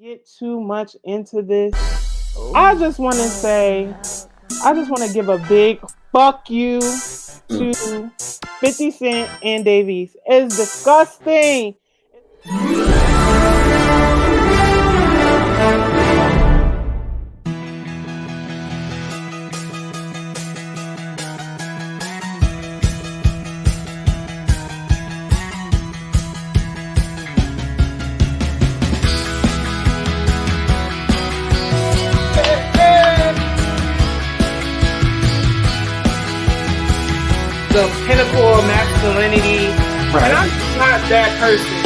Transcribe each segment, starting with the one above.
get too much into this, I just want to give a big fuck you to 50 Cent and Davies. It's disgusting. The pinnacle of masculinity, right. And I'm not that person.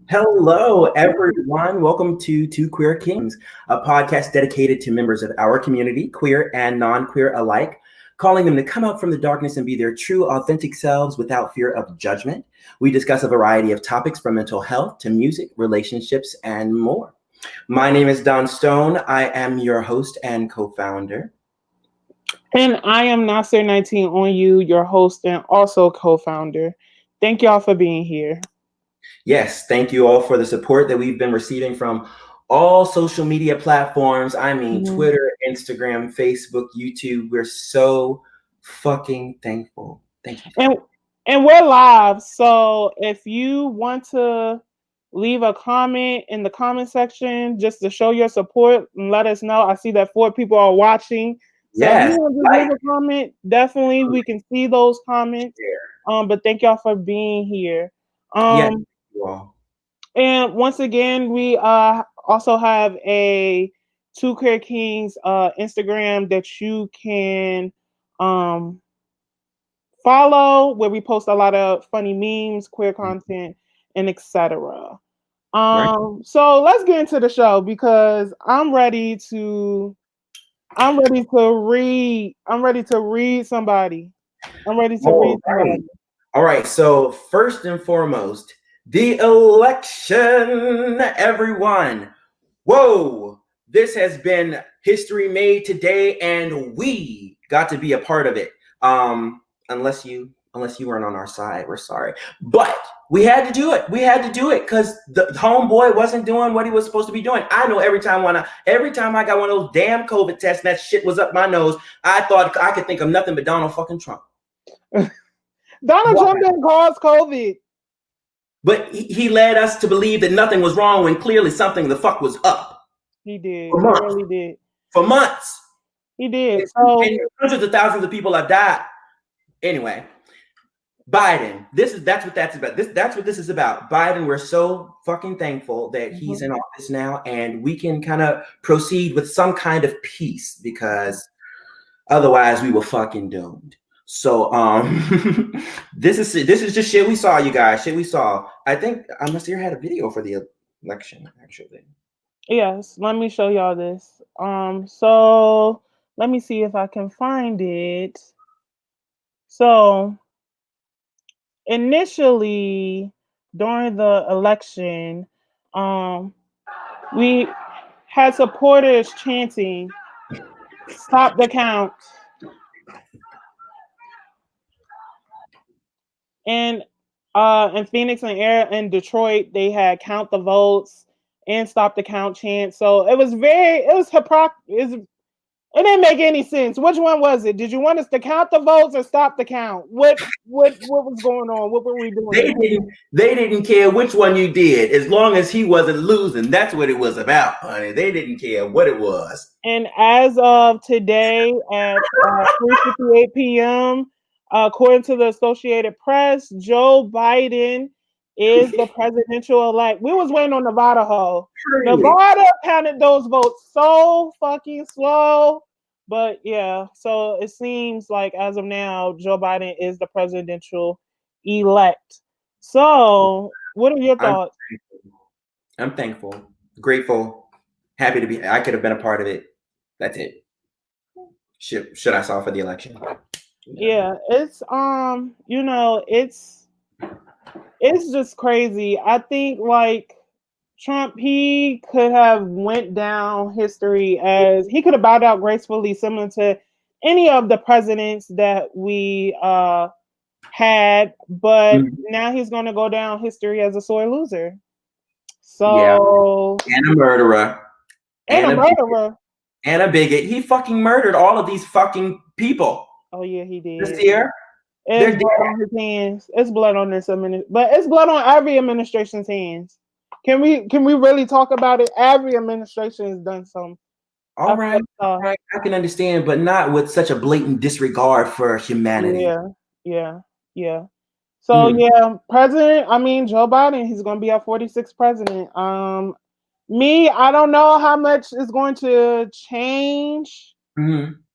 Hello, everyone. Welcome to Twoqueerkings, a podcast dedicated to members of our community, queer and non-queer alike, calling them to come out from the darkness and be their true, authentic selves without fear of judgment. We discuss a variety of topics from mental health to music, relationships, and more. My name is Dstone. I am your host and co-founder. And I am Nasir19onu, your host and also co-founder. Thank y'all for being here. Yes, thank you all for the support that we've been receiving from all social media platforms. I mean, Twitter, Instagram, Facebook, YouTube. We're so fucking thankful. Thank you. And we're live. So if you want to leave a comment in the comment section just to show your support and let us know. I see that 4 people are watching. So if you want to leave a comment, definitely we can see those comments. But thank y'all for being here. And once again, we also have a Twoqueerkings Instagram that you can follow, where we post a lot of funny memes, queer content, and etc. So let's get into the show because I'm ready to read somebody. All right. So first and foremost, the election, everyone. Whoa, this has been history made today, and we got to be a part of it. Unless you weren't on our side, we're sorry. But we had to do it. We had to do it because the homeboy wasn't doing what he was supposed to be doing. I know every time I got one of those damn COVID tests and that shit was up my nose, I thought I could think of nothing but Donald fucking Trump. Donald Trump didn't cause COVID. But he led us to believe that nothing was wrong when clearly something the fuck was up. He did. He really did. For months. He did. So and hundreds of thousands of people have died. Anyway, Biden. That's what this is about. Biden, we're so fucking thankful that he's in office now, and we can kind of proceed with some kind of peace because otherwise we were fucking doomed. So this is just shit we saw, you guys. Shit we saw. I think Nasir had a video for the election, actually. Yes, let me show y'all this. So let me see if I can find it. So initially during the election, we had supporters chanting, "Stop the count." And in Phoenix and Detroit, they had "Count the Votes" and "Stop the Count" chant. So it was hypocrisy. It didn't make any sense. Which one was it? Did you want us to count the votes or stop the count? What was going on? What were we doing? They didn't care which one you did, as long as he wasn't losing. That's what it was about, honey. They didn't care what it was. And as of today at 3:58 p.m., according to the Associated Press, Joe Biden is the presidential elect. We was waiting on Nevada. Nevada counted those votes so fucking slow. But yeah, so it seems like as of now, Joe Biden is the presidential elect. So what are your thoughts? I'm thankful, grateful, happy to be. I could have been a part of it. That's it. Should I saw for the election? Yeah, it's it's it's just crazy. I think like Trump, he could have went down history as he could have bowed out gracefully, similar to any of the presidents that we had, but now he's going to go down history as a sore loser. Yeah, So and a murderer, and a murderer. and a bigot. He fucking murdered all of these fucking people. Oh yeah, he This did. year, It's blood on his hands. It's blood on this but it's blood on every administration's hands. Can we really talk about it? Every administration has done some. All right, I can understand, but not with such a blatant disregard for humanity. Yeah. So yeah, President. I mean, Joe Biden. He's going to be our 46th president. Me, I don't know how much is going to change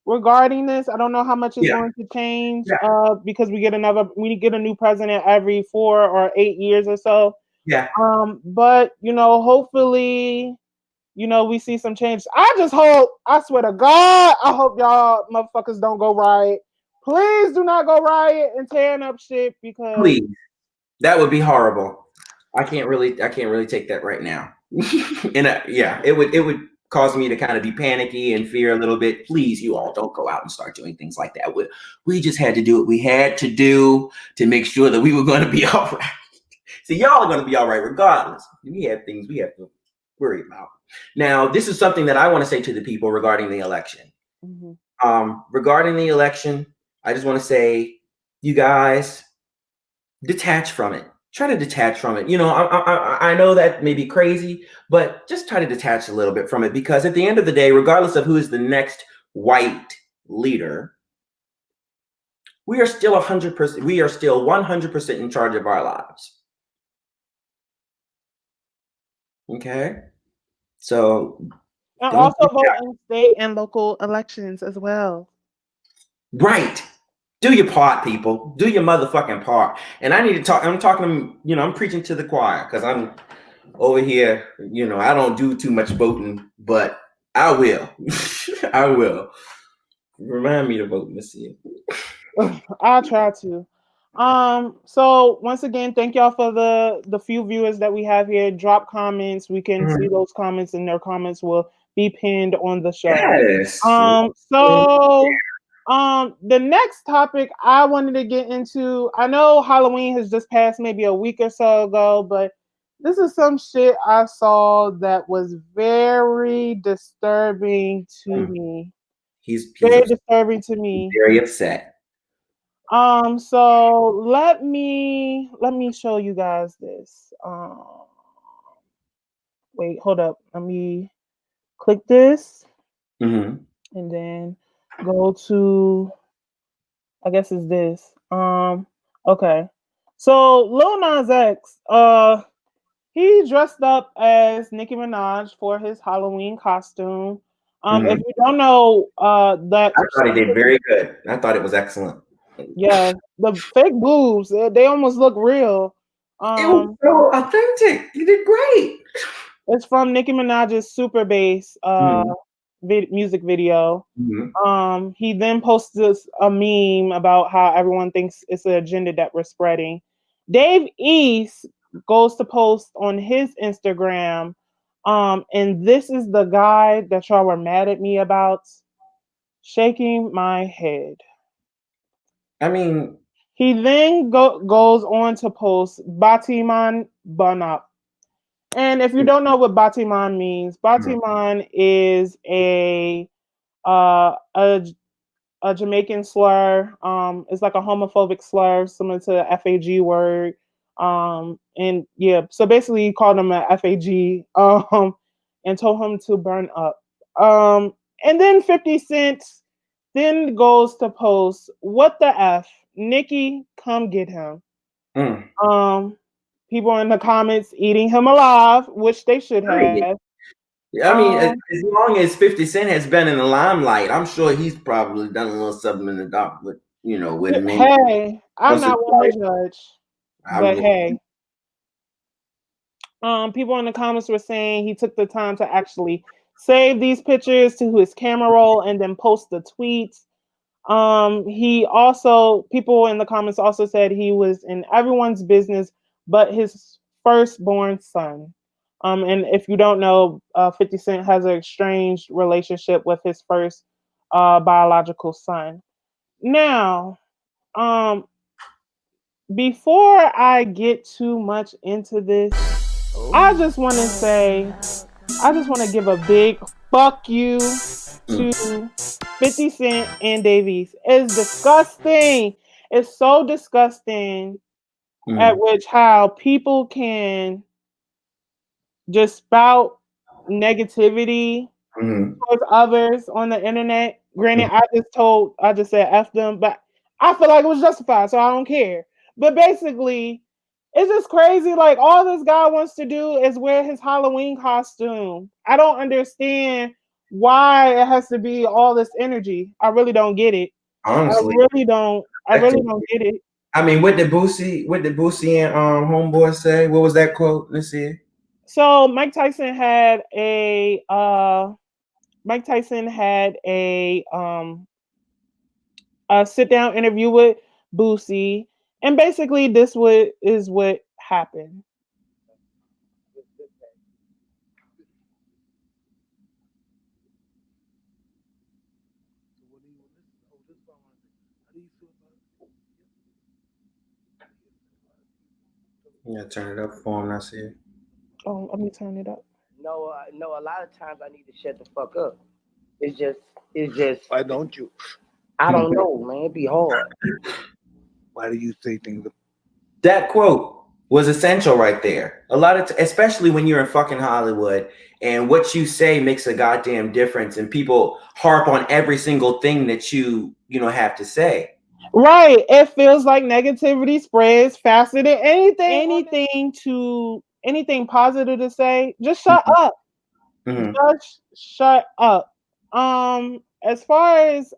regarding this. I don't know how much is going to change because we get a new president every 4 or 8 years or so. Yeah. But hopefully, we see some change. I swear to God, I hope y'all motherfuckers don't go riot. Please do not go riot and tearing up shit because please, that would be horrible. I can't really take that right now. And it would cause me to kind of be panicky and fear a little bit. Please, you all don't go out and start doing things like that. We just had to do what we had to do to make sure that we were going to be all right. See, y'all are going to be all right regardless. We have things we have to worry about. Now, this is something that I want to say to the people regarding the election. Regarding the election, I just want to say, you guys, detach from it. Try to detach from it. I know that may be crazy, but just try to detach a little bit from it, because at the end of the day, regardless of who is the next white leader, we are still 100%. We are still 100% in charge of our lives. Okay, so and also vote in state and local elections as well. Right. Do your part, people. Do your motherfucking part. And I need to talk. I'm talking, I'm preaching to the choir because I'm over here. I don't do too much voting, but I will. I will. Remind me to vote this year. I'll try to. So once again, thank y'all for the few viewers that we have here. Drop comments. We can see those comments, and their comments will be pinned on the show. Yes. The next topic I wanted to get into, I know Halloween has just passed maybe a week or so ago, but this is some shit I saw that was very disturbing to me. He's very disturbing to me. He's very upset. So let me show you guys this. Wait, hold up. Let me click this. And then go to, I guess it's this. Okay. So Lil Nas X, he dressed up as Nicki Minaj for his Halloween costume. If you don't know, that I thought he did very good. I thought it was excellent. Yeah, the fake boobs, they almost look real. It was so authentic. You did great. It's from Nicki Minaj's Super Bass music video. He then posted a meme about how everyone thinks it's an agenda that we're spreading. Dave East goes to post on his Instagram, and this is the guy that y'all were mad at me about. Shaking my head. I mean, he then goes on to post Batiman Banap. And if you don't know what Batiman means, Batiman is a Jamaican slur. It's like a homophobic slur, similar to the FAG word. And yeah, so basically he called him a FAG and told him to burn up. And then 50 Cent then goes to post, what the F? Nicki, come get him. People in the comments eating him alive, which they should have. I mean, as long as 50 Cent has been in the limelight, I'm sure he's probably done a little something in the dark with, with me. Hey, I'm not one to judge, but hey. People in the comments were saying he took the time to actually save these pictures to his camera roll and then post the tweets. People in the comments also said he was in everyone's business but his firstborn son. And if you don't know, 50 Cent has an estranged relationship with his first biological son. Now, um, before I get too much into this, I just want to say, I just want to give a big fuck you to 50 Cent and Davies. It's disgusting. It's so disgusting at which how people can just spout negativity towards others on the internet. Granted, I just said F them, but I feel like it was justified, so I don't care. But basically, it's just crazy. Like, all this guy wants to do is wear his Halloween costume. I don't understand why it has to be all this energy. I really don't get it. Honestly, I really don't get it. I mean, what did Boosie and Homeboy say? What was that quote? Let's see. So Mike Tyson had a sit down interview with Boosie, and basically this is what happened. Yeah, turn it up for him. I see it. Oh, let me turn it up. No, a lot of times I need to shut the fuck up. It's just. Why don't you? I don't know, man. It be hard. Why do you say things? That quote was essential right there. A lot of, especially when you're in fucking Hollywood, and what you say makes a goddamn difference, and people harp on every single thing that you have to say. Right. It feels like negativity spreads faster than anything positive to say. Just shut up. Just shut up. As far as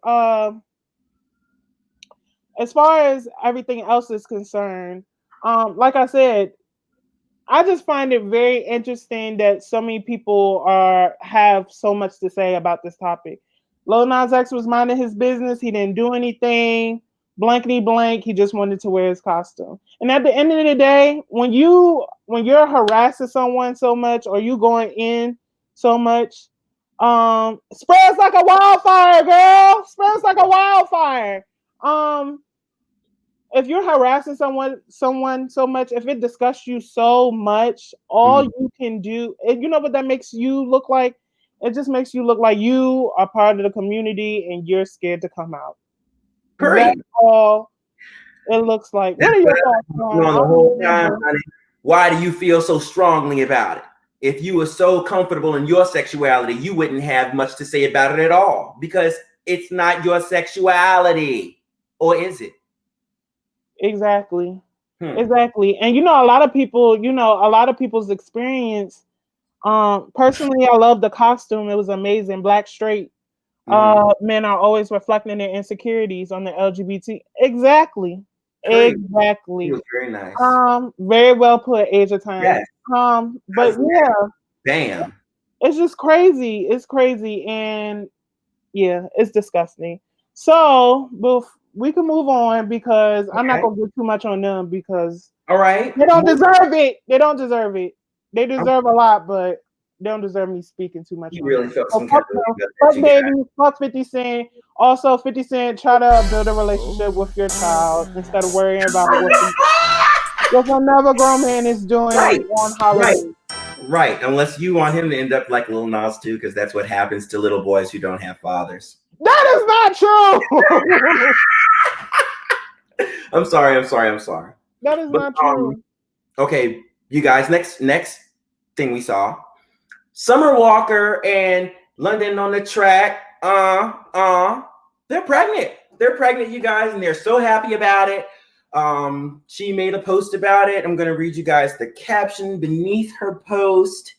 everything else is concerned, like I said, I just find it very interesting that so many people have so much to say about this topic. Lil Nas X was minding his business. He didn't do anything. Blankety blank. He just wanted to wear his costume. And at the end of the day, when you're harassing someone so much, or you going in so much, spreads like a wildfire, girl. Spreads like a wildfire. If you're harassing someone so much, if it disgusts you so much, all you can do, you know what that makes you look like? It just makes you look like you are part of the community and you're scared to come out. That's all it looks like. What are your thoughts on the whole time, honey? Why do you feel so strongly about it? If you were so comfortable in your sexuality, you wouldn't have much to say about it at all, because it's not your sexuality. Or is it? Exactly. Exactly. And a lot of people's experience. Personally, I love the costume. It was amazing. Black straight men are always reflecting their insecurities on the LGBT. Exactly. Great. Exactly. It was very nice. Very well put, Age of Time. Yes. But yeah. Bam. It's just crazy. It's crazy. And yeah, it's disgusting. So we can move on, because I'm not gonna get too much on them, because all right, they don't deserve it. They don't deserve it. They deserve a lot, but they don't deserve me speaking too much. You really felt some fuck baby, fuck 50 Cent. Also, 50 Cent, try to build a relationship with your child instead of worrying about what another grown man is doing on Halloween. Right, unless you want him to end up like Lil Nas too, because that's what happens to little boys who don't have fathers. That is not true. I'm sorry. That is not true. Okay, you guys, next thing we saw, Summer Walker and London on the Track. They're pregnant. They're pregnant, you guys, and they're so happy about it. She made a post about it. I'm gonna read you guys the caption beneath her post.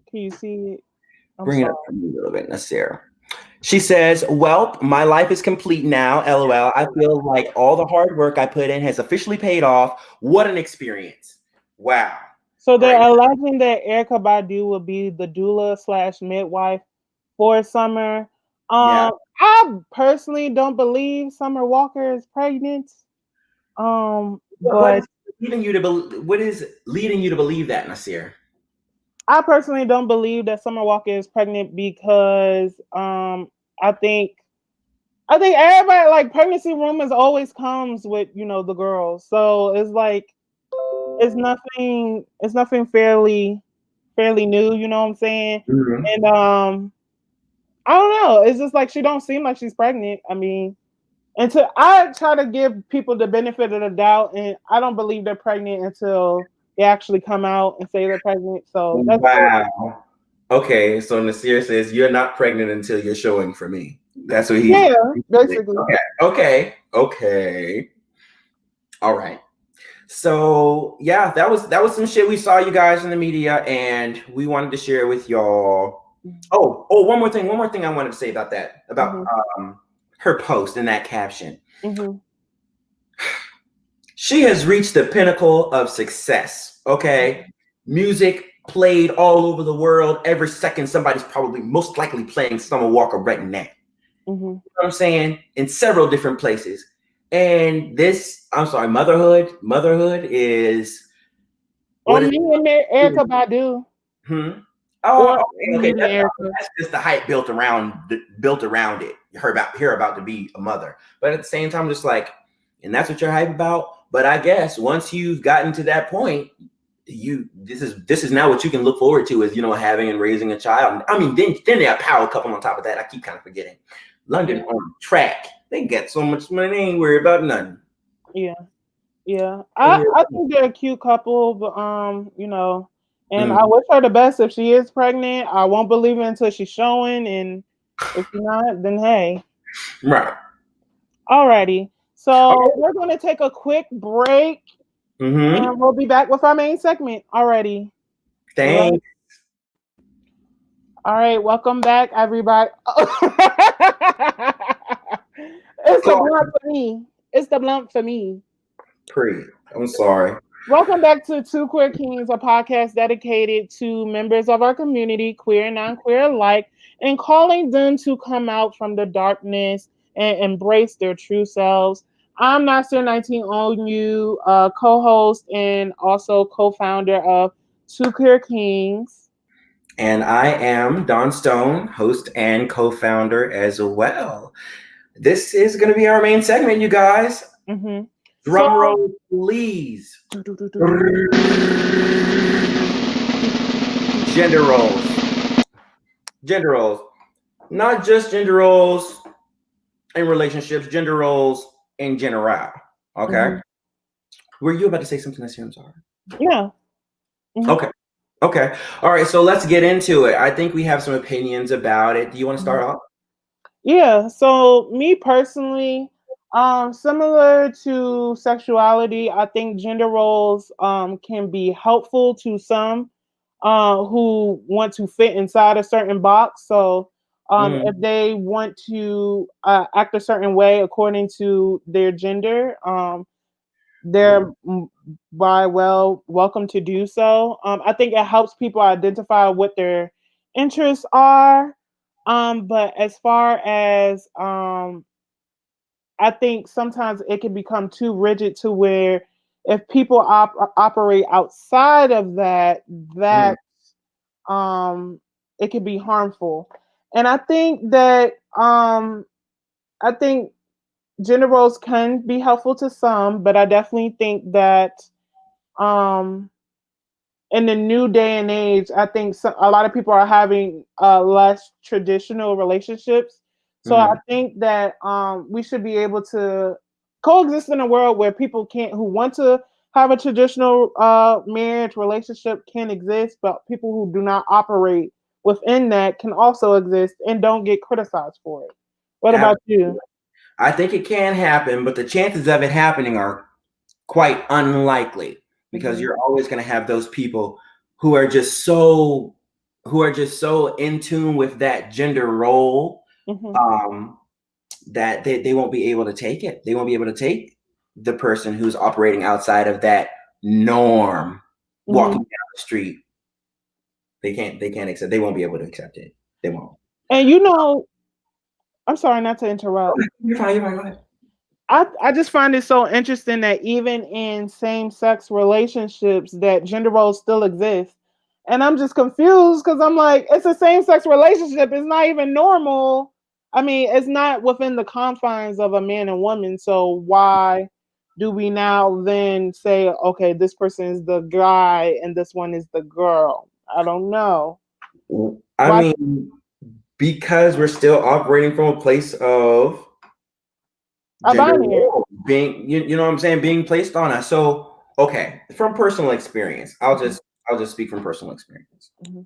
Can you see it? Bring it up for me a little bit, Nasir. She says, "Welp, my life is complete now. LOL. I feel like all the hard work I put in has officially paid off. What an experience. Wow." So they're alleging that Erykah Badu will be the doula/midwife for Summer. I personally don't believe Summer Walker is pregnant. But leading you to believe that, Nasir? I personally don't believe that Summer Walker is pregnant because I think everybody, like, pregnancy rumors always comes with, the girls. So it's like it's nothing fairly new, you know what I'm saying? Mm-hmm. And I don't know. It's just like she don't seem like she's pregnant. I mean, I try to give people the benefit of the doubt, and I don't believe they're pregnant until they actually come out and say they're pregnant. So that's Wow. Okay, so Nasir says you're not pregnant until you're showing for me. That's what yeah, basically. Okay. All right. So yeah, that was some shit we saw you guys in the media, and we wanted to share with y'all. Oh, one more thing I wanted to say about that, about her post and that caption. Mm-hmm. She has reached the pinnacle of success. Okay, music played all over the world. Every second, somebody's probably most likely playing Summer Walker right now. Mm-hmm. You know what I'm saying? In several different places. And this, I'm sorry, motherhood is. Or me and Erykah Badu. Oh, okay. That's just the hype built around it. Her about to be a mother, but at the same time, just like, and that's what you're hype about. But I guess once you've gotten to that point, this is now what you can look forward to, is having and raising a child. I mean, then they have power couple on top of that. I keep kind of forgetting. London on track. They get so much money, they ain't worried about nothing. Yeah. I think they're a cute couple, but and I wish her the best. If she is pregnant, I won't believe it until she's showing, and if she's not, then hey. Right. Alrighty. So we're going to take a quick break, and we'll be back with our main segment already. Thanks. All right, welcome back, everybody. It's the blunt for me. It's the blunt for me. I'm sorry. Welcome back to Twoqueerkings, a podcast dedicated to members of our community, queer and non-queer alike, and calling them to come out from the darkness and embrace their true selves. I'm Nasir19onu, co-host and also co-founder of Twoqueerkings. And I am Dstone, host and co-founder as well. This is going to be our main segment, you guys. Mm-hmm. Drum roll, please. Gender roles. Not just gender roles in relationships, gender roles in general. Okay? Mm-hmm. Were you about to say something, Nasir? I'm sorry. Yeah. Mm-hmm. Okay. All right, so let's get into it. I think we have some opinions about it. Do you want to start off? Yeah, so me personally, similar to sexuality, I think gender roles can be helpful to some who want to fit inside a certain box. So if they want to act a certain way according to their gender, they're welcome to do so. I think it helps people identify what their interests are. But as far as I think sometimes it can become too rigid to where if people operate outside of that, it can be harmful. And I think that I think gender roles can be helpful to some, but I definitely think that in the new day and age, I think a lot of people are having less traditional relationships. So I think that we should be able to coexist in a world where people who want to have a traditional marriage relationship can exist, but people who do not operate within that can also exist and don't get criticized for it. What about you? I think it can happen, but the chances of it happening are quite unlikely, because you're always going to have those people who are just so in tune with that gender role that they won't be able to take it. They won't be able to take the person who's operating outside of that norm, walking down the street. They can't accept. They won't be able to accept it. They won't. And I'm sorry not to interrupt. You're fine. Go ahead. I just find it so interesting that even in same-sex relationships that gender roles still exist. And I'm just confused because I'm like, it's a same-sex relationship. It's not even normal. I mean, it's not within the confines of a man and woman. So why do we now then say, okay, this person is the guy and this one is the girl? I don't know. I Why? mean, because we're still operating from a place of A gender binary. roles being, you know what I'm saying, being placed on us. So, okay, from personal experience, I'll just speak from personal experience. Mm-hmm.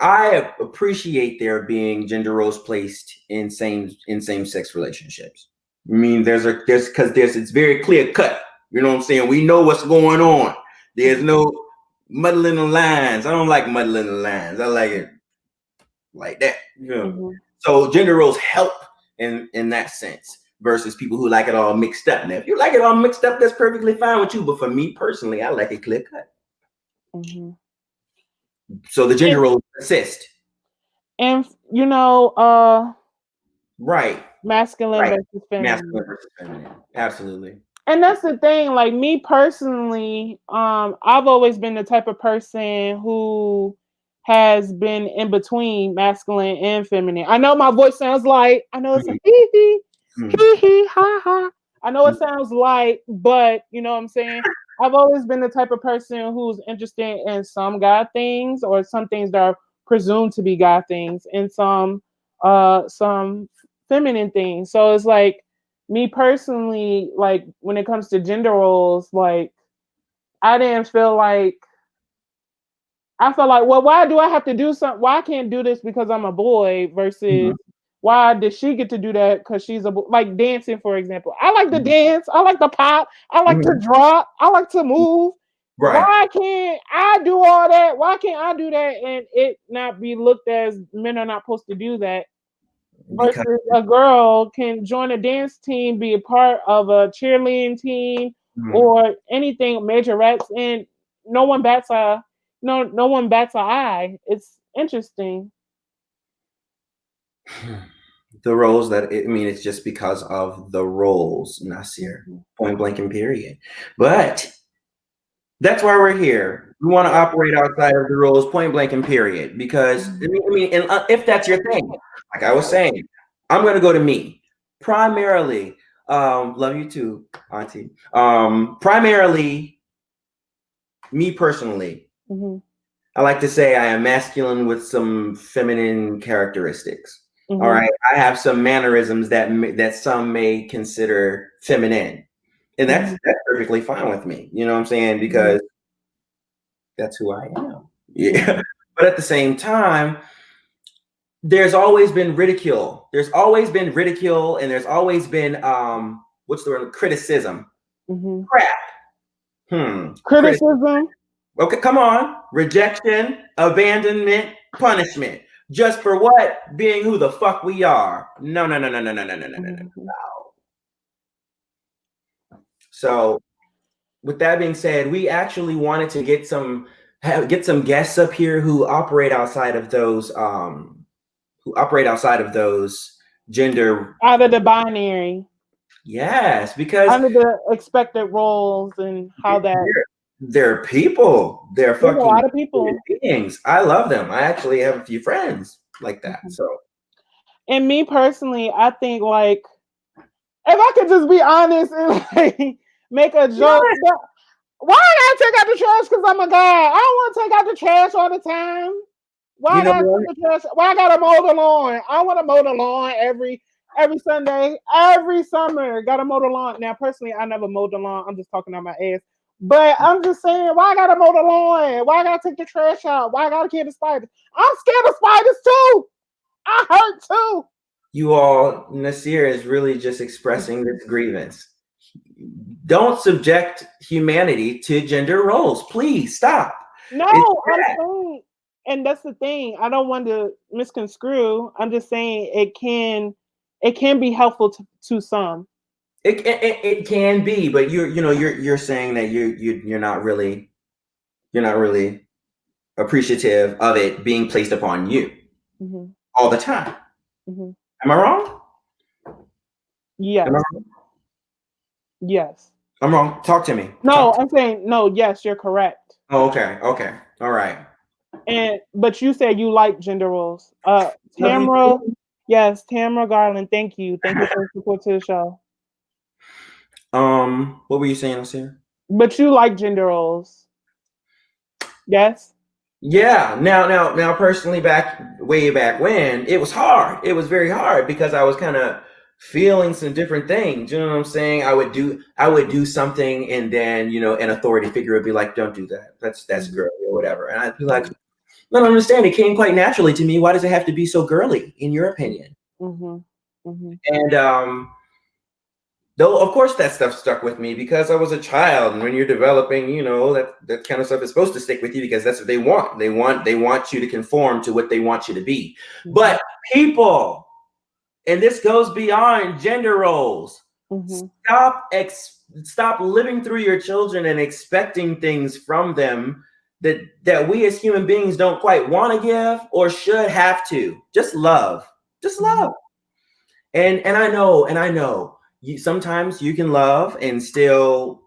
I appreciate there being gender roles placed in same sex relationships. I mean, there's it's very clear cut. You know what I'm saying? We know what's going on. There's no muddling the lines. I don't like muddling the lines. I like it like that. You know? Mm-hmm. So gender roles help in that sense versus people who like it all mixed up. Now, if you like it all mixed up, that's perfectly fine with you. But for me personally, I like it clear cut. Mm-hmm. So the gender roles assist. And Right. masculine Right. versus feminine. Masculine versus feminine. Absolutely. And that's the thing, like me personally, I've always been the type of person who has been in between masculine and feminine. I know my voice sounds like, I know it's a hee, ha ha. I know it sounds like, but you know what I'm saying? I've always been the type of person who's interested in some God things or some things that are presumed to be God things and some feminine things. So it's like me personally, like when it comes to gender roles, like I didn't feel like I felt like, well, why do I have to do something? Why I can't do this because I'm a boy versus why did she get to do that because she's a boy? Like dancing, for example. I like to dance. I like to pop. I like to drop. I like to move. Right. Why can't I do all that? Why can't I do that and it not be looked as men are not supposed to do that? Because Versus a girl can join a dance team, be a part of a cheerleading team or anything majorettes, and no one bats a no one bats an eye. It's interesting. the roles that I mean, it's just because of the roles, Nasir. Point blank and period. But that's why we're here. We want to operate outside of the rules, point blank and period. Because I mean, and if that's your thing, like I was saying, I'm gonna go to me primarily. Love you too, Auntie. Primarily, me personally, I like to say I am masculine with some feminine characteristics. All right, I have some mannerisms that some may consider feminine. And that's perfectly fine with me. You know what I'm saying? Because that's who I am. Yeah. But at the same time, there's always been ridicule. There's always been ridicule, and there's always been what's the word? Criticism. Crap. Criticism. Okay, come on. Rejection, abandonment, punishment. Just for what? Being who the fuck we are. No. So with that being said, we actually wanted to get some guests up here who operate outside of those gender Out of the binary. Yes, because under the expected roles and how that they're people. They're there's a fucking lot of people. beings. I love them. I actually have a few friends like that. So And me personally, I think like if I could just be honest and like make a joke, why I gotta take out the trash because I'm a guy? I don't want to take out the trash all the time. Why I gotta take the trash? Why I gotta mow the lawn? I want to mow the lawn every Sunday, every summer. Gotta mow the lawn. Now, personally, I never mowed the lawn. I'm just talking out my ass. But I'm just saying, why I gotta mow the lawn? Why I gotta take the trash out? Why I gotta kill the spiders? I'm scared of spiders too. I hurt too. You all, Nasir is really just expressing this grievance. Don't subject humanity to gender roles. Please stop. No, I'm saying, and that's the thing. I don't want to misconstrue. I'm just saying it can be helpful to some. It can be, but you're saying that you're not really appreciative of it being placed upon you all the time. Am I wrong? Yes. Yes. I'm wrong. Talk to me. No, I'm saying no. Yes, you're correct. Oh, okay. Okay. All right. But you said you like gender roles. Love you Tamara, too. yes, Tamara Garland. Thank you for your support to the show. What were you saying, Nasir? But you like gender roles, yes? Yeah. Now, personally, way back when, it was hard. It was very hard because I was kind of feeling some different things. You know what I'm saying? I would do something, and then an authority figure would be like, "Don't do that. That's girly or whatever," and I'd be like, "I don't understand. It came quite naturally to me. Why does it have to be so girly, in your opinion?" And though, of course, that stuff stuck with me because I was a child, and when you're developing, that kind of stuff is supposed to stick with you because that's what they want. They want you to conform to what they want you to be. But people, and this goes beyond gender roles. Stop living through your children and expecting things from them that we as human beings don't quite want to give or should have to. Just love. Just love. And I know sometimes you can love and still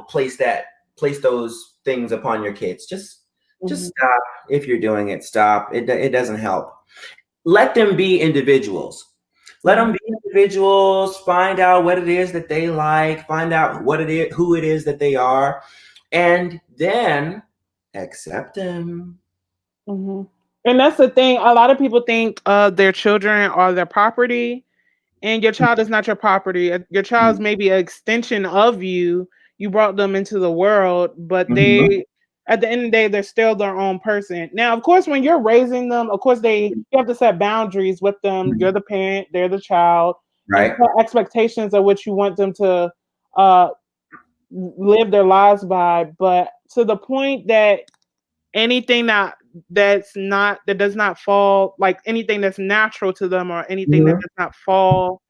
place those things upon your kids. Just stop. If you're doing it, stop. It doesn't help. Let them be individuals. Let them be individuals. Find out what it is that they like. Find out who it is that they are, and then accept them. And that's the thing. A lot of people think their children are their property, and your child is not your property. Your child's maybe an extension of you. You brought them into the world, but they, at the end of the day, they're still their own person. Now, of course, when you're raising them, of course, you have to set boundaries with them. You're the parent, they're the child, right? And set expectations of what you want them to live their lives by. But to the point that anything that does not fall, like anything that's natural to them or anything that does not fall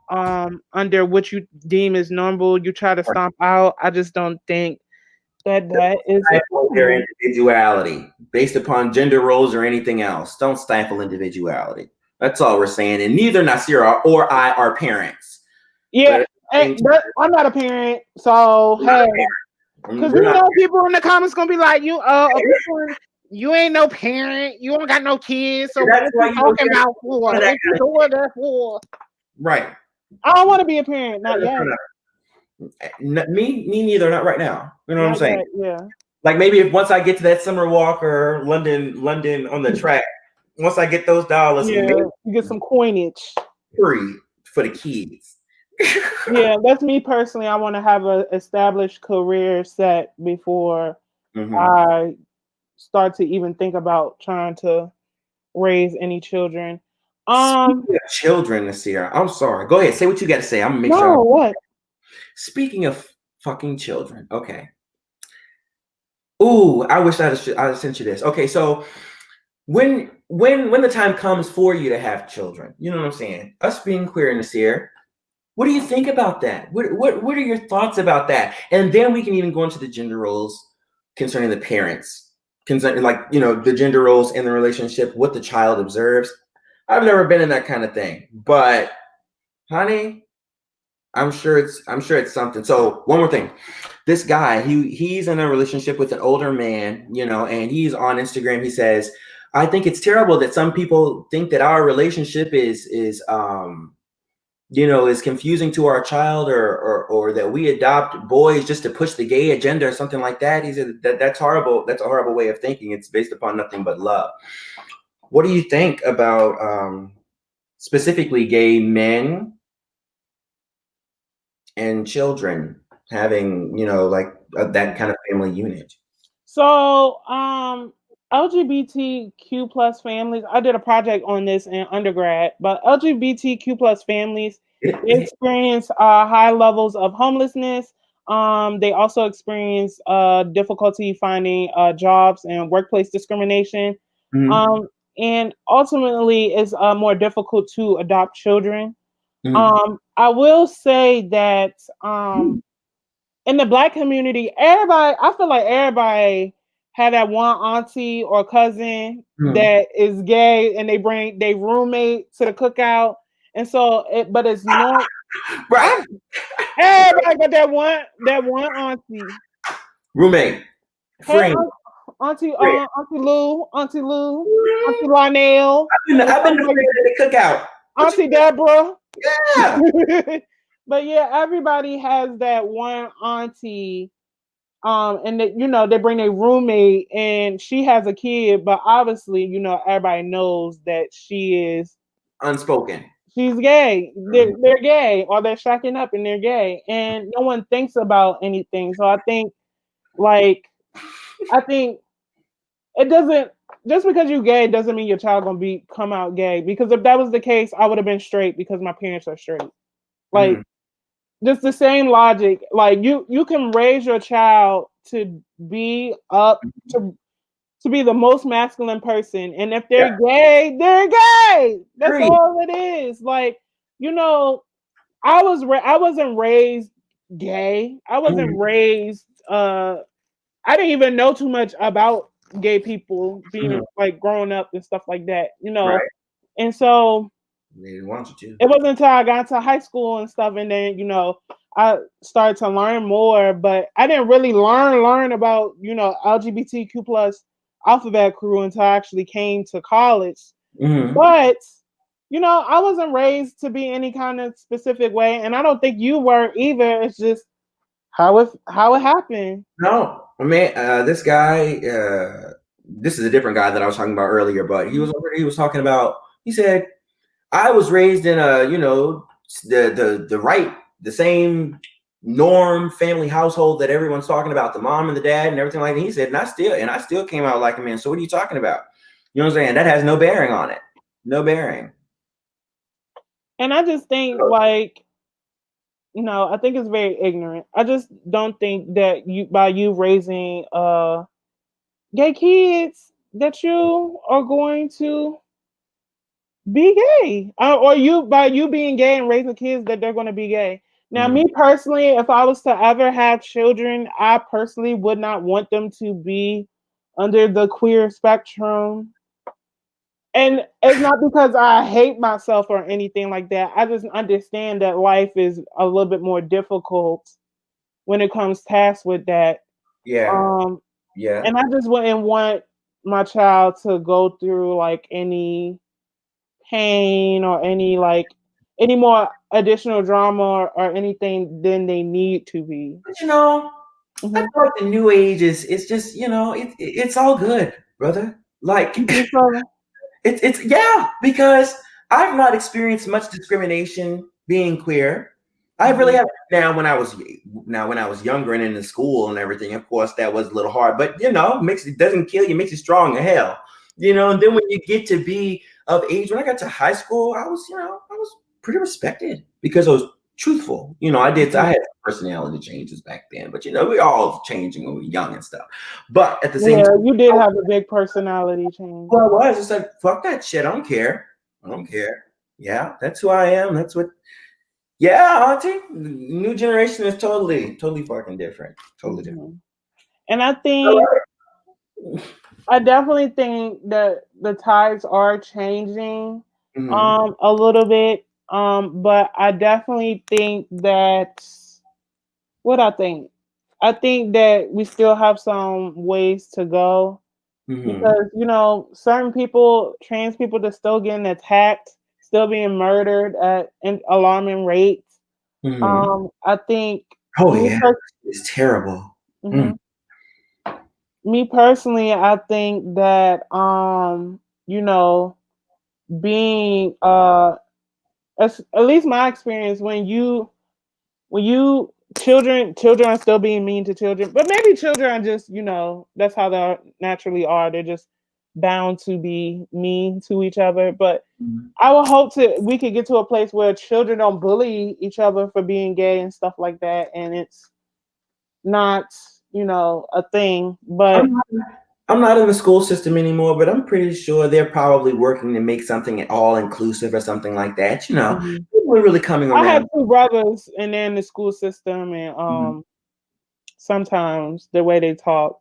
under what you deem as normal, you try to stomp out. I just don't think that is their individuality based upon gender roles or anything else. Don't stifle individuality. That's all we're saying. And neither Nasir or I are parents. Yeah, I'm not a parent, so hey, because people in the comments gonna be like, you ain't no parent, you don't got no kids, so what you talking about for? What you doing that for? Right. I don't want to be a parent, not yet. Me neither, not right now. You know what I'm saying? Yeah. Like maybe once I get to that summer walk or London on the track, once I get those dollars, you get some coinage free for the kids. Yeah, that's me personally. I want to have an established career set before I start to even think about trying to raise any children. Children, Nasir. I'm sorry. Go ahead. Say what you got to say. I'm gonna make sure. What? Speaking of fucking children, okay. Ooh, I wish I'd sent you this. Okay, so when the time comes for you to have children, you know what I'm saying? Us being queer in Nasir, what do you think about that? What are your thoughts about that? And then we can even go into the gender roles concerning the parents, concerning the gender roles in the relationship, what the child observes. I've never been in that kind of thing, but honey, I'm sure it's something. So one more thing, this guy, he's in a relationship with an older man, and he's on Instagram. He says, "I think it's terrible that some people think that our relationship is confusing to our child, or that we adopt boys just to push the gay agenda or something like that." He said that's horrible. That's a horrible way of thinking. It's based upon nothing but love. What do you think about specifically gay men and children having, that kind of family unit? So, LGBTQ plus families, I did a project on this in undergrad, but LGBTQ plus families experience high levels of homelessness. They also experience difficulty finding jobs and workplace discrimination. And ultimately, it's more difficult to adopt children. I will say that in the Black community, I feel like everybody had that one auntie or cousin that is gay, and they bring their roommate to the cookout, and so but it's Right. Everybody got that one auntie. Roommate. Hey, Friend. Auntie Lou, Auntie Lionel, I've been to the cookout. Auntie Deborah. Yeah. But yeah, everybody has that one auntie. And that, you know, they bring their roommate and she has a kid, but obviously, you know, everybody knows that she's Unspoken. gay. They're gay, or they're shacking up and they're gay, and no one thinks about anything. So I think it doesn't, just because you're gay doesn't mean your child gonna come out gay. Because if that was the case, I would have been straight because my parents are straight. Like, just the same logic. Like, you can raise your child to be up to be the most masculine person, and if they're gay, they're gay. That's all it is. Like, you know, I wasn't raised gay. I wasn't raised. I didn't even know too much about gay people being like growing up and stuff like that. You know, and so they didn't want you to. It wasn't until I got to high school and stuff, and then, you know, I started to learn more. But I didn't really learn about, you know, LGBTQ plus alphabet crew until I actually came to college. But, you know, I wasn't raised to be any kind of specific way, and I don't think you were either. It's just how it happened. No, I mean, this guy. This is a different guy that I was talking about earlier, but he was talking about. He said, I was raised in a, you know, the same norm family household that everyone's talking about, the mom and the dad and everything like that. He said, and I still came out like a man. So what are you talking about? You know what I'm saying? That has no bearing on it. No bearing. And I just think, like, no, I think it's very ignorant. I just don't think that by you raising gay kids, that you are going to be gay, or by you being gay and raising kids, that they're going to be gay. Now, me personally, if I was to ever have children, I personally would not want them to be under the queer spectrum. And it's not because I hate myself or anything like that. I just understand that life is a little bit more difficult when it comes tasked with that. Yeah. And I just wouldn't want my child to go through like any pain or any more additional drama or anything than they need to be. But you know, I feel like the new age it's just, you know, it's all good, brother. Like it's yeah, because I've not experienced much discrimination being queer. I really have. Now when I was younger and in the school and everything, of course that was a little hard. But you know, it doesn't kill you, makes you strong as hell. You know, and then when you get to be of age, when I got to high school, I was pretty respected because I was truthful. You know, I had personality changes back then, but you know, we all changing when we're young and stuff. But at the same time, you did have a big personality change. Well, I was just like, fuck that shit. I don't care. Yeah, that's who I am. That's what. Yeah, Auntie. New generation is totally fucking different. Totally different. And I definitely think that the tides are changing a little bit. But I definitely think that I think that we still have some ways to go because, you know, certain people, trans people, they're still getting attacked, still being murdered at alarming rates. I think. Oh yeah, it's terrible. Me personally, I think that you know, being at least my experience, when you children are still being mean to children, but maybe children are just, you know, that's how they naturally are. They're just bound to be mean to each other. But I would hope we could get to a place where children don't bully each other for being gay and stuff like that, and it's not, you know, a thing. But I'm not in the school system anymore, but I'm pretty sure they're probably working to make something all inclusive or something like that. You know, we're really coming around. I have two brothers, and they're in the school system, and sometimes the way they talk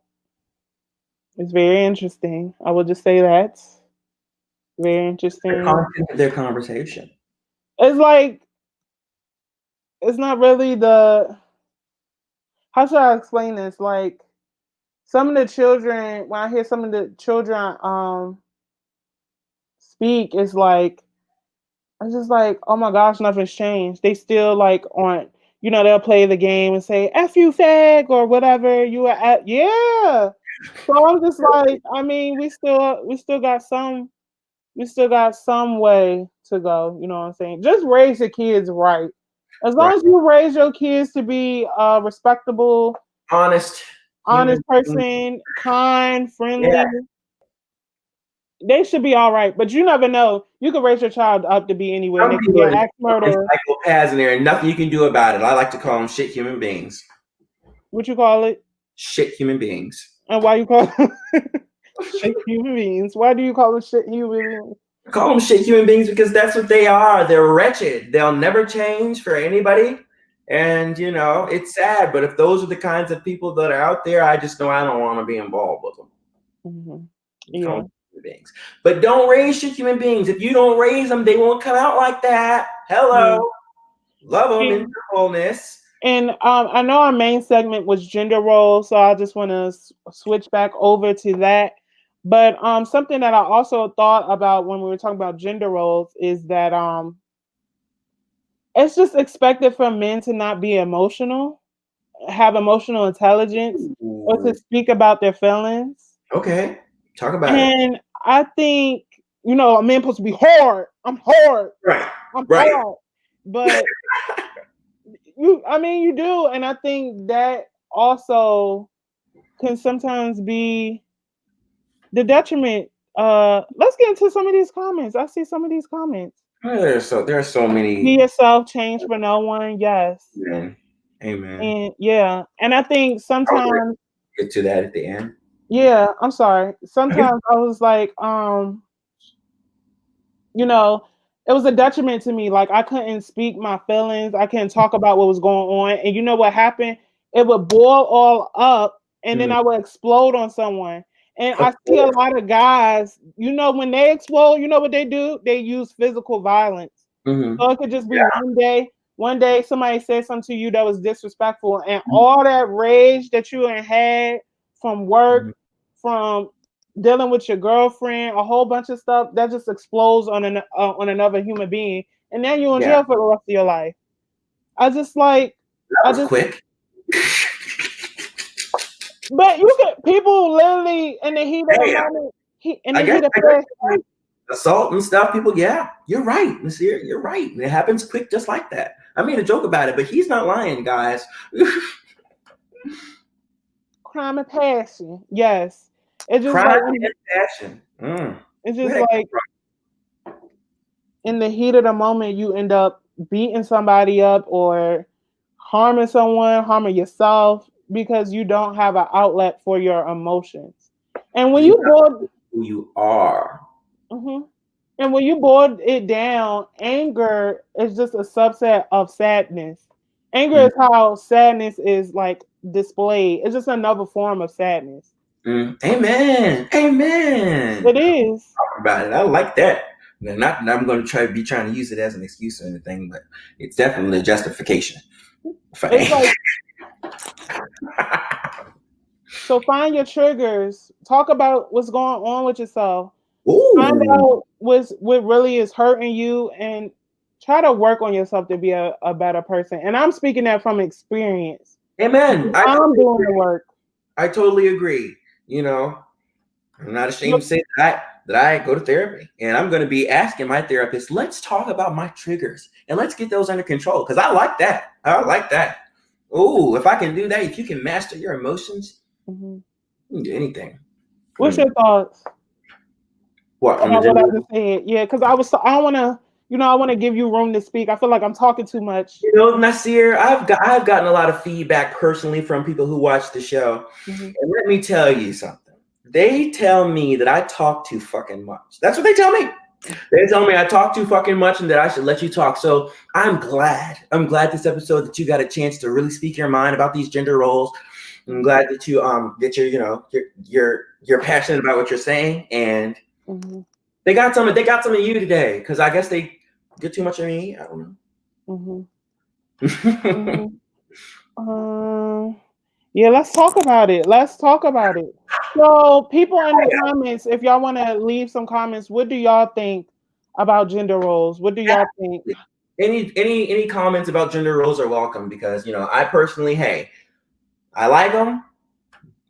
is very interesting. I will just say that. Very interesting. Their conversation. It's like it's not really the, how should I explain this? Like some of the children, when I hear some of the children speak, it's like I'm just like, oh my gosh, nothing's changed. They still like on, they'll play the game and say "f you fag" or whatever you are at. Yeah. So I'm just like, I mean, we still got some way to go. You know what I'm saying? Just raise your kids right. As long Right. as you raise your kids to be respectable, Honest human honest being. person, kind, Yeah. friendly, they should be all right. But you never know. You could raise your child up to be anywhere. And Some they could people be are an just axe murderer. psychopaths in there and nothing you can do about it. I like to call them shit human beings. What you call it? Shit human beings. And why you call them shit human beings? Why do you call them shit human beings? I call them shit human beings because that's what they are. They're wretched. They'll never change for anybody. And, it's sad. But if those are the kinds of people that are out there, I just know I don't want to be involved with them. Mm-hmm. Call Yeah. them human beings. But don't raise shit human beings. If you don't raise them, they won't come out like that. Hello. Yeah. Love them in their wholeness. And I know our main segment was gender roles, so I just want to switch back over to that. But something that I also thought about when we were talking about gender roles is that it's just expected for men to not be emotional, have emotional intelligence, or to Ooh. speak about their feelings. Okay. Talk about it. And I think, a man supposed to be hard. I'm hard. Right. I'm Right. hard. But you do. And I think that also can sometimes be the detriment. Let's get into some of these comments. I see some of these comments. There are so many. Be yourself, change for no one. Yes. Amen. And yeah. And I think sometimes, Get to that at the end. yeah, I'm sorry. Sometimes I was like, it was a detriment to me. Like I couldn't speak my feelings. I couldn't talk about what was going on. And you know what happened? It would boil all up and then I would explode on someone. And I see a lot of guys, when they explode, you know what they do? They use physical violence. So it could just be one day somebody said something to you that was disrespectful, and all that rage that you had from work, from dealing with your girlfriend, a whole bunch of stuff that just explodes on another human being, and then you're in jail for the rest of your life. I just like That was quick. But you could people literally in the heat of the moment, in the heat of passion. Assault and stuff, people, yeah, you're right, Nasir, you're right. And it happens quick just like that. I made a joke about it, but he's not lying, guys. Crime and passion, yes. It's just Crime like and passion. it's just like in the heat of the moment, you end up beating somebody up or harming someone, harming yourself because you don't have an outlet for your emotions. And when you boil who you are. And when you boil it down, anger is just a subset of sadness. Anger is how sadness is like displayed. It's just another form of sadness. Amen. It is. Talk about it. I like that. Not that I'm going to be trying to use it as an excuse or anything, but it's definitely a justification. It's like, so find your triggers. Talk about what's going on with yourself. Ooh. Find out what really is hurting you and try to work on yourself to be a better person. And I'm speaking that from experience. Amen. I'm doing the work. I totally agree. I'm not ashamed to say that I go to therapy, and I'm going to be asking my therapist, let's talk about my triggers and let's get those under control. Cause I like that. Oh, if I can do that, if you can master your emotions, you can do anything. What's your thoughts? What I just said? Yeah, because I want to give you room to speak. I feel like I'm talking too much. Nasir, I've gotten a lot of feedback personally from people who watch the show. And let me tell you something. They tell me that I talk too fucking much. That's what they tell me. They tell me I talk too fucking much and that I should let you talk. So I'm glad this episode that you got a chance to really speak your mind about these gender roles. I'm glad that you you're passionate about what you're saying, and they got some of you today, because I guess they get too much of me. I don't know. Mm, yeah, let's talk about it. Let's talk about it. So, people in the comments, if y'all want to leave some comments, what do y'all think about gender roles? What do y'all think? Any comments about gender roles are welcome, because I personally, hey, I like them.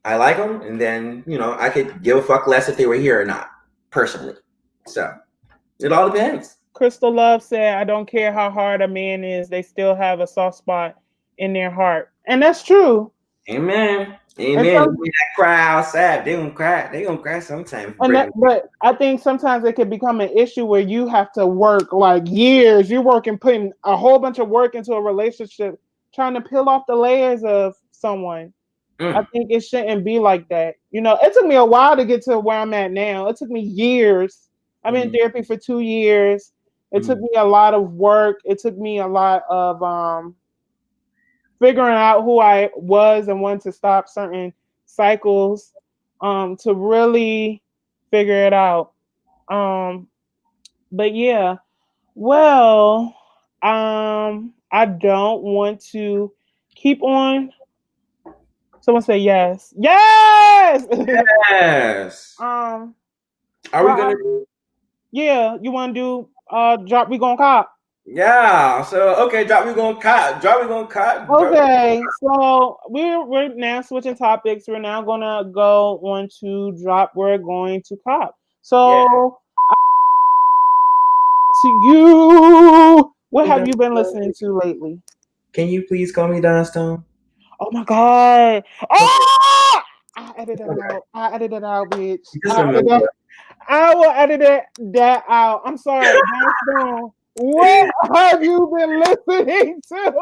And then I could give a fuck less if they were here or not, personally. So it all depends. Crystal Love said, I don't care how hard a man is, they still have a soft spot in their heart. And that's true. Amen. And Amen. That cry outside, they gonna cry. They gonna cry sometime. but I think sometimes it could become an issue where you have to work like years. You're working, putting a whole bunch of work into a relationship, trying to peel off the layers of someone. I think it shouldn't be like that. It took me a while to get to where I'm at now. It took me years. I've been in therapy for 2 years. It took me a lot of work. It took me a lot of figuring out who I was and when to stop certain cycles to really figure it out. But yeah, well, I don't want to keep on. Someone say yes. Yes. Yes. Are we gonna? Yeah, you want to do drop? We gonna cop. Yeah. So okay, drop. We gonna cop. Drop. We gonna cop. Okay, so we're now switching topics. We're now gonna go on to drop. We're going to cop. So to you, what have you been listening to lately? Can you please call me Dstone? Oh my god! Oh! I edited it out. I edited it out, bitch. Just remember. I will edit that out. I'm sorry. Dstone, what have you been listening to?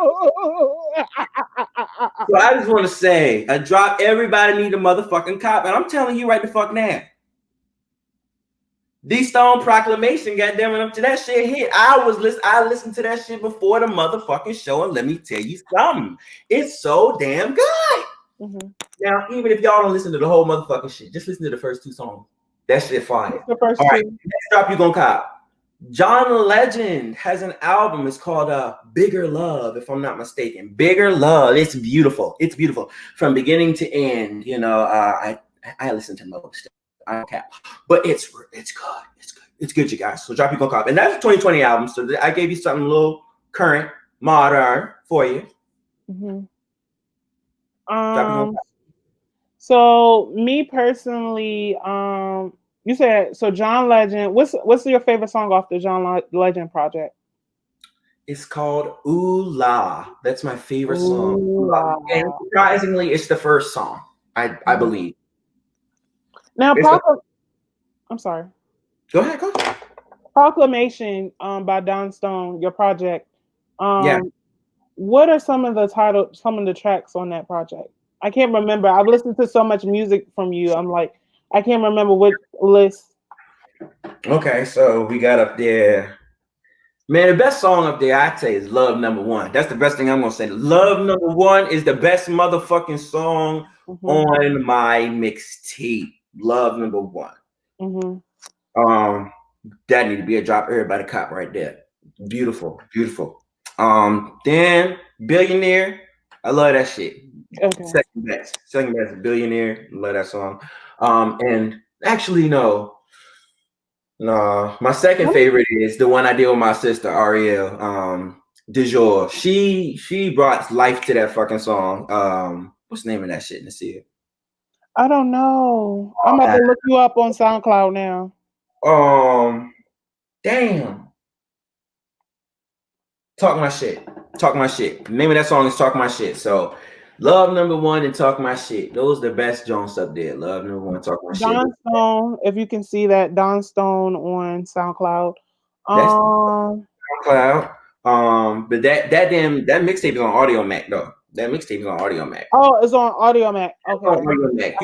So I just want to say, a drop. Everybody need a motherfucking cop, and I'm telling you right the fuck now. Dstone Proclamation, goddamn it, up to that shit hit. I listened to that shit before the motherfucking show, and let me tell you something. It's so damn good. Mm-hmm. Now, even if y'all don't listen to the whole motherfucking shit, just listen to the first 2 songs. That shit fire. The first all right, two. Next drop you gonna cop. John Legend has an album. It's called Bigger Love, if I'm not mistaken. Bigger Love. It's beautiful. It's beautiful from beginning to end. I listen to most. I don't cap, but it's good. It's good, you guys. So drop you gonna cop, and that's a 2020 album. So I gave you something a little current, modern for you. Mm-hmm. So me personally, you said so John Legend. What's your favorite song off the John Legend project? It's called Ooh La. That's my favorite song. And surprisingly, it's the first song. I believe. Now, I'm sorry. Go ahead. Proclamation by Dstone, your project. Yeah. What are some of the tracks on that project? I can't remember. I've listened to so much music from you. I'm like, I can't remember which list. Okay, so we got up there. Man, the best song up there, I'd say, is Love Number One. That's the best thing I'm gonna say. Love Number One is the best motherfucking song on my mixtape. Love Number One. That need to be a drop. Everybody cop right there. Beautiful. Then Billionaire. I love that shit. Okay. Second best, Billionaire. Love that song. And actually, no, my second favorite is the one I did with my sister Ariel. Du jour. She brought life to that fucking song. What's the name of that shit? Let's see it. I don't know. I'm about to look you up on SoundCloud now. Damn. Talk My Shit. The name of that song is Talk My Shit. So Love Number One and Talk My Shit. Those are the best Jones up there. Love Number One, Talk My Shit. Dstone, if you can see that, Dstone on SoundCloud. SoundCloud. But that mixtape is on Audio Mac though. That mixtape is on Audio Mac. Oh, it's on Audio Mac. Okay. Audio Mac.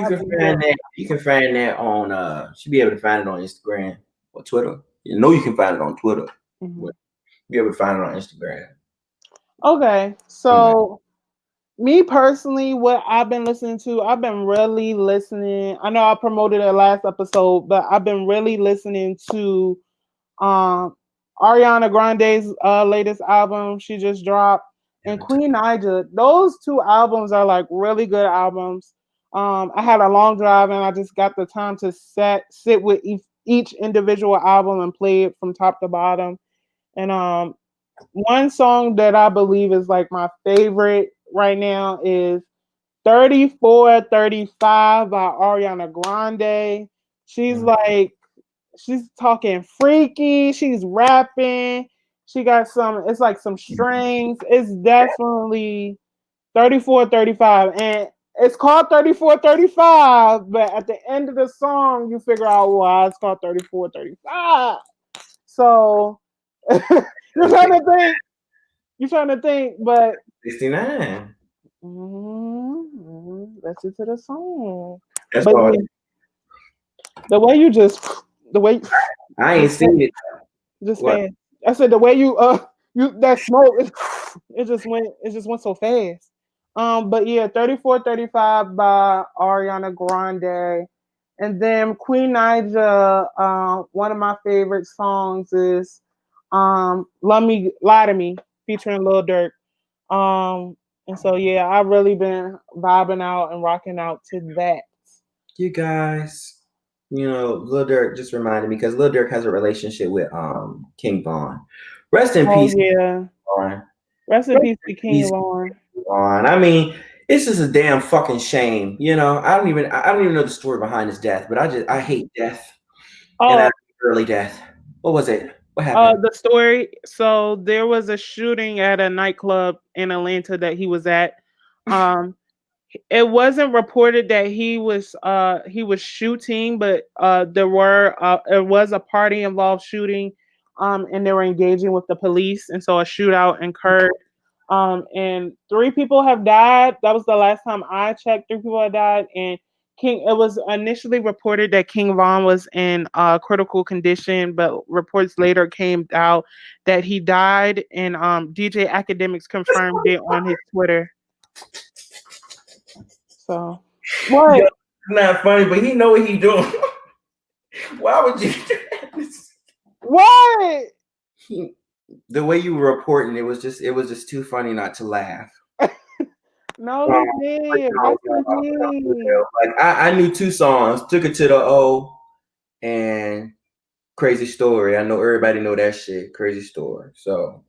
You can find that on should be able to find it on Instagram or Twitter. You can find it on Twitter. Be able to find it on Instagram. Okay. So me personally, what I've been listening to, I've been really listening. I know I promoted it last episode, but I've been really listening to Ariana Grande's latest album. She just dropped. and Queen Naija. Those two albums are like really good albums. I had a long drive and I just got the time to sit with each individual album and play it from top to bottom. And one song that I believe is like my favorite right now is 3435 by Ariana Grande. She's like, she's talking freaky, she's rapping, she got some, it's like some strings. It's definitely 3435. And it's called 3435, but at the end of the song, you figure out why it's called 3435. So you're trying to think. But 69. Listen to the song. That's But all. the way you just, the way I ain't seen it. just What? fast. I said the way you that smoke, it just went so fast. But yeah, 3435 by Ariana Grande. And then Queen Naija, one of my favorite songs is Lie to Me featuring Lil Durk. And so yeah, I've really been vibing out and rocking out to that. You guys, Lil Durk just reminded me because Lil Durk has a relationship with King Von. Rest in peace. Yeah. Von. Rest in peace to King Von. I mean, it's just a damn fucking shame. I don't even know the story behind his death, but I hate death. And I hate early death. What was it? What happened? The story. So there was a shooting at a nightclub in Atlanta that he was at. It wasn't reported that he was shooting, but it was a party involved shooting, and they were engaging with the police, and so a shootout occurred. And 3 people have died. That was the last time I checked. 3 people had died, and it was initially reported that King Von was in critical condition, but reports later came out that he died, and DJ Academics confirmed it on his Twitter. So what? Yo, it's not funny, but he know what he doing. Why would you do that? What? The way you were reporting, it was just too funny not to laugh. No, he did. Like I knew 2 songs, Took It to the O and Crazy Story. I know everybody know that shit, Crazy Story. So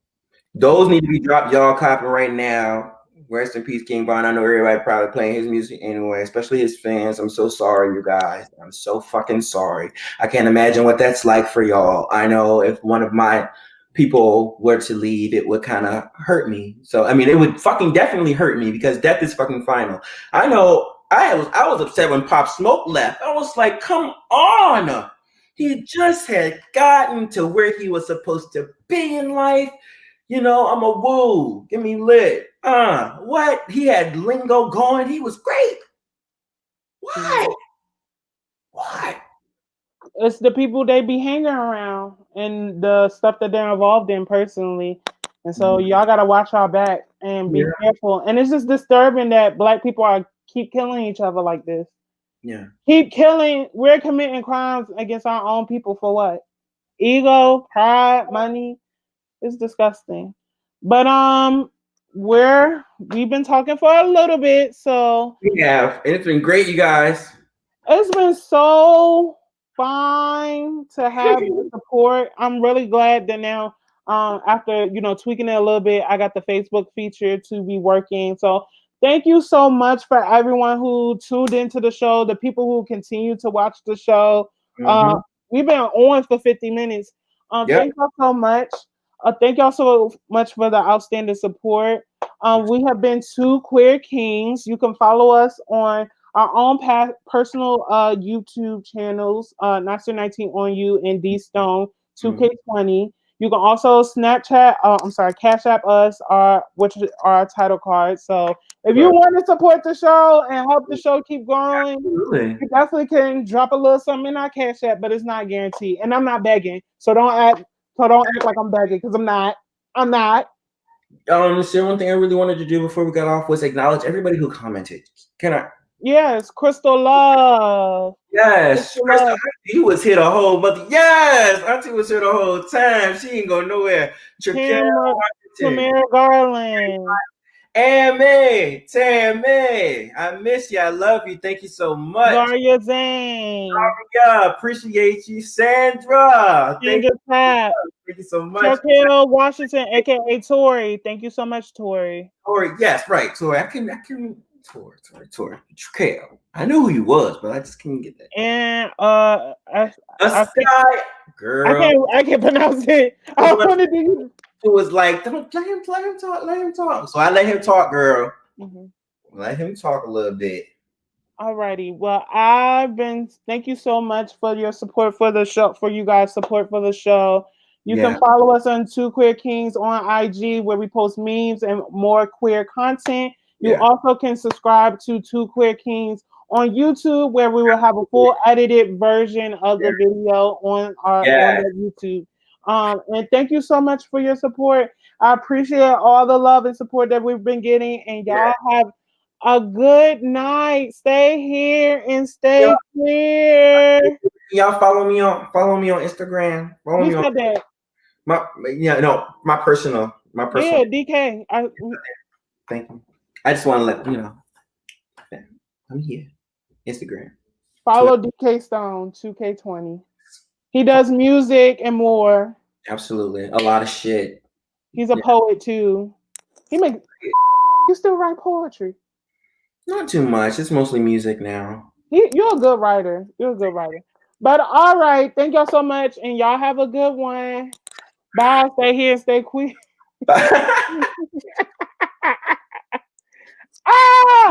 those need to be dropped. Y'all copping right now. Rest in peace, King Von. I know everybody probably playing his music anyway, especially his fans. I'm so sorry, you guys. I'm so fucking sorry. I can't imagine what that's like for y'all. I know if one of my people were to leave, it would kind of hurt me. So, I mean, it would fucking definitely hurt me because death is fucking final. I know I was upset when Pop Smoke left. I was like, come on. He just had gotten to where he was supposed to be in life. I'm a woo. Get me lit. What? He had lingo going. He was great. Why? It's the people they be hanging around and the stuff that they're involved in personally. And so y'all gotta watch our back and be careful. And it's just disturbing that Black people keep killing each other like this. Yeah. We're committing crimes against our own people for what? Ego, pride, money. It's disgusting. But we've been talking for a little bit, so we have, and it's been great, you guys. It's been so fine to have the support. I'm really glad that now, after tweaking it a little bit, I got the Facebook feature to be working. So thank you so much for everyone who tuned into the show, the people who continue to watch the show. We've been on for 50 minutes. Thank y'all so much. Thank y'all so much for the outstanding support. We have been Twoqueerkings. You can follow us on our own personal YouTube channels, Nasir19onu and Dstone, 2K20. You can also Cash App us, which are our title cards. So if you want to support the show and help the show keep going, you definitely can drop a little something in our Cash App, but it's not guaranteed. And I'm not begging, so don't act like I'm begging, because I'm not. Nasir, one thing I really wanted to do before we got off was acknowledge everybody who commented. Can I? Yes, Crystal Love. Yes, Crystal Crystal, Love. you was here the whole mother. Yes, Auntie was here the whole time. She ain't going nowhere. Jaquel Washington. Tamara Garland. Tammy, I miss you. I love you. Thank you so much. Zaria Zane. Yeah, appreciate you, Sandra. Thank Sandra Pratt. you so much. Jaquel Washington, aka Tori. Thank you so much, Tori. Tori, yes, right. Tori, I can Tori. Trail. I knew who you was, but I just couldn't get that. And Girl. I can't pronounce it. I wanted to. It was like, don't let him talk. So I let him talk, girl. Mm-hmm. Let him talk a little bit. Alrighty. Well, thank you so much for your support for the show, for you guys' support for the show. You can follow us on Twoqueerkings on IG, where we post memes and more queer content. You also can subscribe to Twoqueerkings on YouTube, where we will have a full edited version of the video on the YouTube. And thank you so much for your support. I appreciate all the love and support that we've been getting, and y'all have a good night. Stay here and stay clear. Y'all follow me on Instagram. Follow me on that. My personal. Yeah, DK. Thank you. I just want to let you know. I'm here. Instagram. Follow DK Stone 2K20. He does music and more. Absolutely. A lot of shit. He's a poet too. You still write poetry? Not too much. It's mostly music now. You're a good writer. But all right. Thank y'all so much. And y'all have a good one. Bye. Stay here and stay queer. Ah!